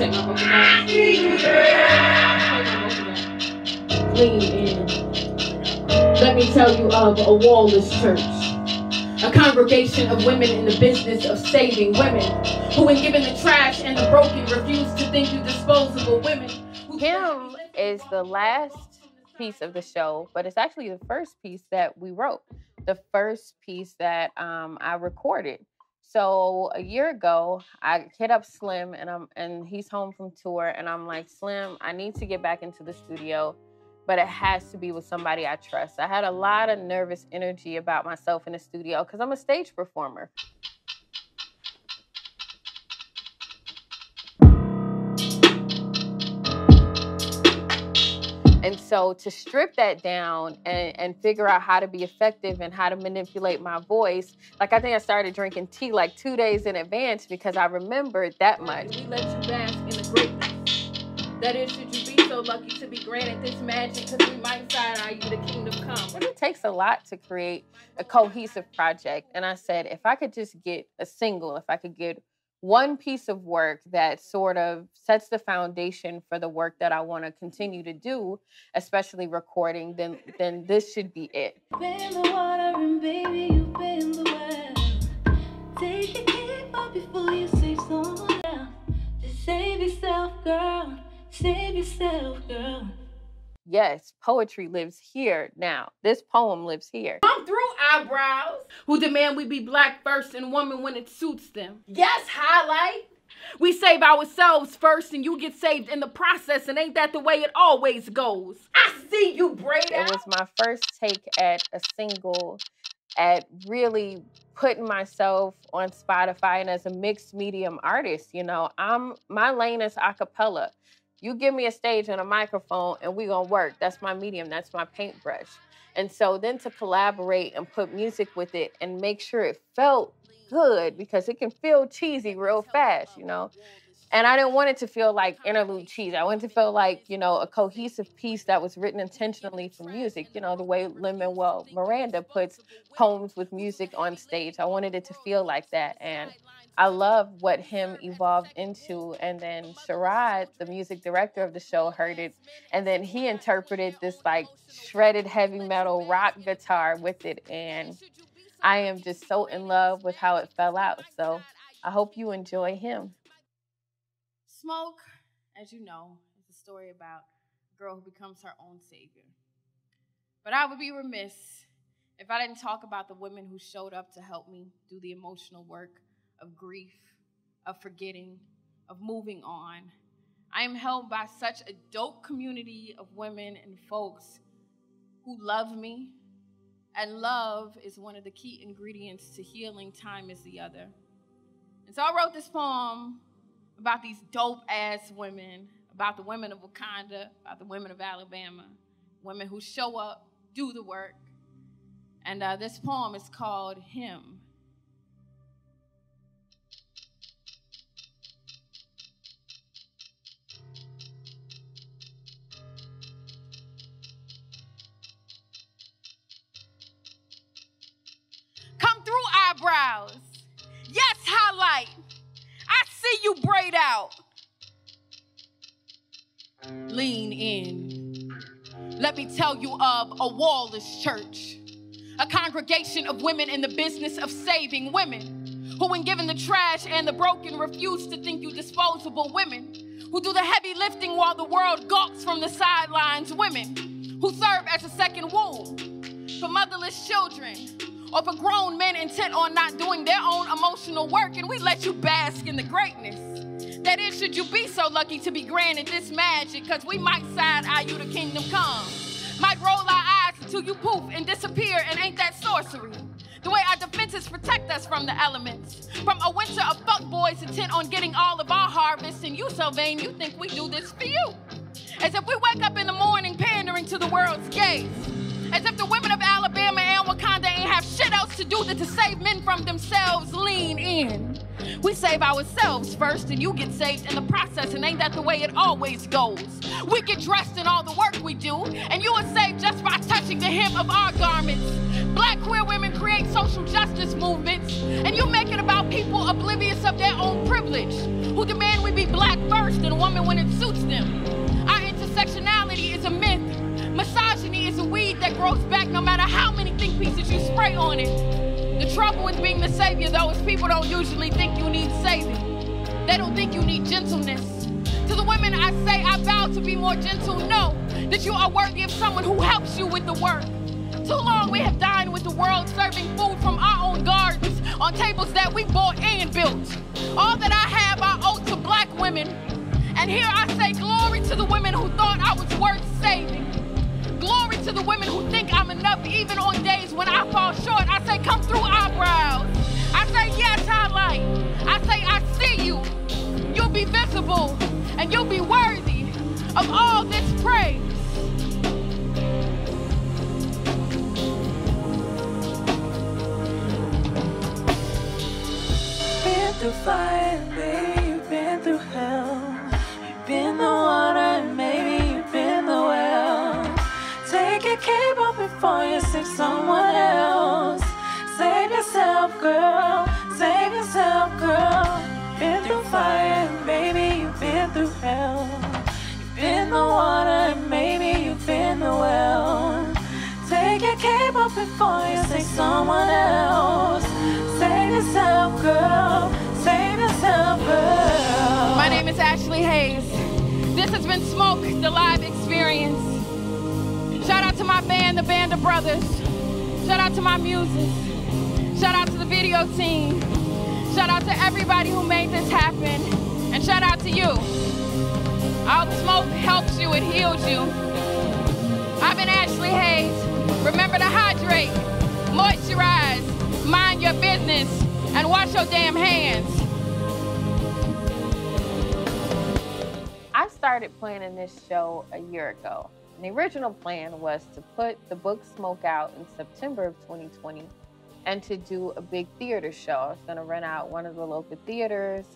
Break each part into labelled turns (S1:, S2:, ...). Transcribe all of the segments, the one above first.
S1: take my vocals out. Lean in. Let me tell you of a wallless church. A congregation of women in the business of saving women. Who when given the trash and the broken refuse to think you disposable women.
S2: Him is the last piece of the show, but it's actually the first piece that we wrote. The first piece that I recorded. So a year ago, I hit up Slim and he's home from tour, and I'm like, Slim, I need to get back into the studio, but it has to be with somebody I trust. I had a lot of nervous energy about myself in the studio because I'm a stage performer. And so to strip that down and figure out how to be effective and how to manipulate my voice, like I think I started drinking tea like 2 days in advance because I remembered that much.
S1: We let you bask in the greatness. That is, should you be so lucky to be granted this magic, because we might side-eye you, the kingdom come.
S2: But it takes a lot to create a cohesive project. And I said, if I could just get a single, if I could get one piece of work that sort of sets the foundation for the work that I want to continue to do, especially recording, then this should be it.
S3: Bend the water and baby, you bend the well. Take a deep up before you save someone else. Just save yourself, girl. Save yourself, girl.
S2: Yes, poetry lives here now. This poem lives here.
S1: Come through, eyebrows, who demand we be black first and woman when it suits them. Yes, highlight. We save ourselves first and you get saved in the process, and ain't that the way it always goes? I see you, braid out.
S2: It was my first take at a single, at really putting myself on Spotify and as a mixed medium artist. You know, my lane is a cappella. You give me a stage and a microphone and we gonna work. That's my medium, that's my paintbrush. And so then to collaborate and put music with it and make sure it felt good, because it can feel cheesy real fast, you know? And I didn't want it to feel like interlude cheese. I wanted to feel like, you know, a cohesive piece that was written intentionally for music, you know, the way Lin-Manuel Miranda puts poems with music on stage. I wanted it to feel like that. And I love what him evolved into. And then Sherrod, the music director of the show, heard it. And then he interpreted this like shredded heavy metal rock guitar with it. And I am just so in love with how it fell out. So I hope you enjoy him.
S1: Smoke, as you know, is a story about a girl who becomes her own savior. But I would be remiss if I didn't talk about the women who showed up to help me do the emotional work of grief, of forgetting, of moving on. I am held by such a dope community of women and folks who love me, and love is one of the key ingredients to healing. Time is the other. And so I wrote this poem about these dope-ass women, about the women of Wakanda, about the women of Alabama, women who show up, do the work. And this poem is called Him. Come through, eyebrows. Yes, highlight. I see you braid out. Lean in. Let me tell you of a wallless church. A congregation of women in the business of saving women. Who when given the trash and the broken refuse to think you disposable women. Who do the heavy lifting while the world gawks from the sidelines. Women who serve as a second womb for motherless children, or for grown men intent on not doing their own emotional work, and we let you bask in the greatness. That is, should you be so lucky to be granted this magic, because we might side-eye you, the kingdom come. Might roll our eyes until you poof and disappear, and ain't that sorcery? The way our defenses protect us from the elements. From a winter of fuckboys intent on getting all of our harvest, and you so vain you think we do this for you. As if we wake up in the morning pandering to the world's gaze. As if the women of Alabama and Wakanda ain't have shit else to do than to save men from themselves. Lean in. We save ourselves first and you get saved in the process, and ain't that the way it always goes? We get dressed in all the work we do, and you are saved just by touching the hem of our garments. Black queer women create social justice movements, and you make it about people oblivious of their own privilege, who demand we be black first and woman when it suits them. Our intersectionality is a myth. Misogyny is a weed that grows back no matter how many think pieces you spray on it. The trouble with being the savior, though, is people don't usually think you need saving. They don't think you need gentleness. To the women I say, I vow to be more gentle. Know that you are worthy of someone who helps you with the work. Too long we have dined with the world, serving food from our own gardens on tables that we bought and built. All that I have I owe to black women. And here I say glory to the women who thought I was worth saving. Glory to the women who think I'm enough even on days when I fall short. I say come through eyebrows. I say yes, highlight. I say I see you. You'll be visible and you'll be worthy of all this praise.
S3: Been through fire, baby, you've been through hell. You've been the water, and maybe you've been the well. Take your cape off before you save someone else. Save yourself, girl. Save yourself, girl. Been through fire, and baby, you've been through hell. You've been the water, and maybe you've been the well. Take your cape off before you save someone else. Save yourself, girl. Save yourself, girl.
S1: My name is Ashlee Haze. This has been Smoke, the live experience. Shout out to my band, the Band of Brothers. Shout out to my muses. Shout out to the video team. Shout out to everybody who made this happen. And shout out to you. All the smoke helps you, it heals you. I've been Ashlee Haze. Remember to hydrate, moisturize, mind your business, and wash your damn hands.
S2: I started planning this show a year ago. And the original plan was to put the book Smoke out in September of 2020 and to do a big theater show. I was gonna rent out one of the local theaters.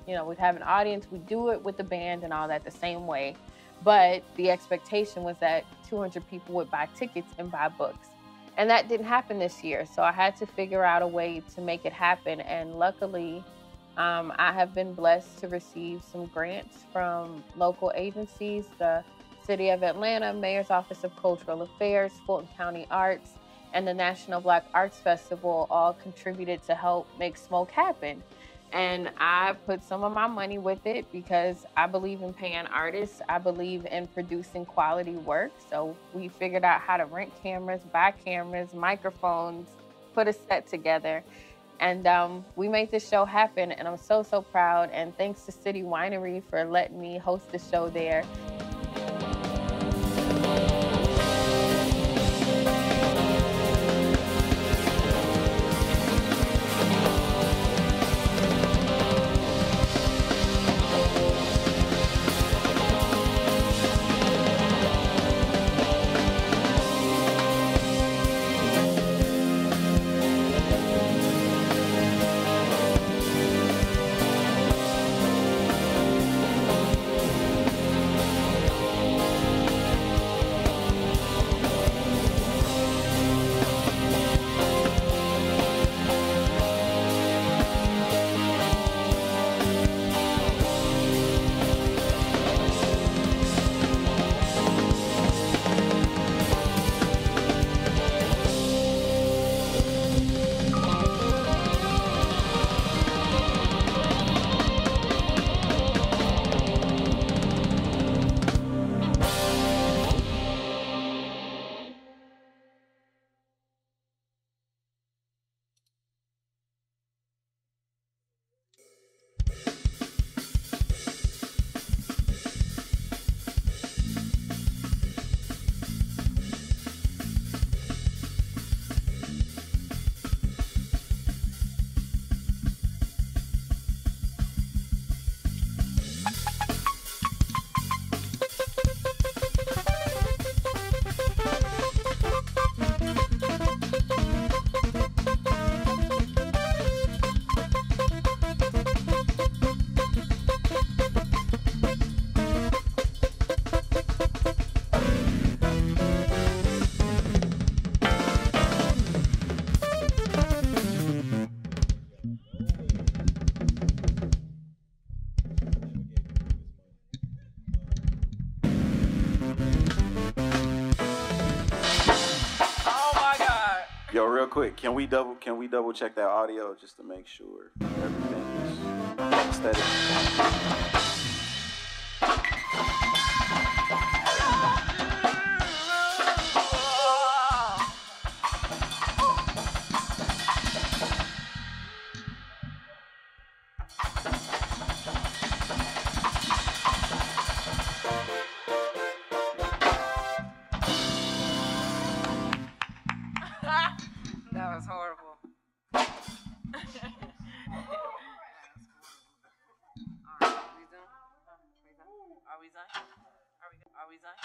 S2: We'd have an audience, we'd do it with the band and all that the same way. But the expectation was that 200 people would buy tickets and buy books. And that didn't happen this year. So I had to figure out a way to make it happen. And luckily, I have been blessed to receive some grants from local agencies, the City of Atlanta, Mayor's Office of Cultural Affairs, Fulton County Arts, and the National Black Arts Festival all contributed to help make Smoke happen. And I put some of my money with it because I believe in paying artists. I believe in producing quality work. So we figured out how to rent cameras, buy cameras, microphones, put a set together. And we made this show happen. And I'm so, so proud. And thanks to City Winery for letting me host the show there.
S4: real quick, can we double check that audio just to make sure everything is steady?
S5: That was horrible. Alright, we done? Are we done? Are we done? Are we done?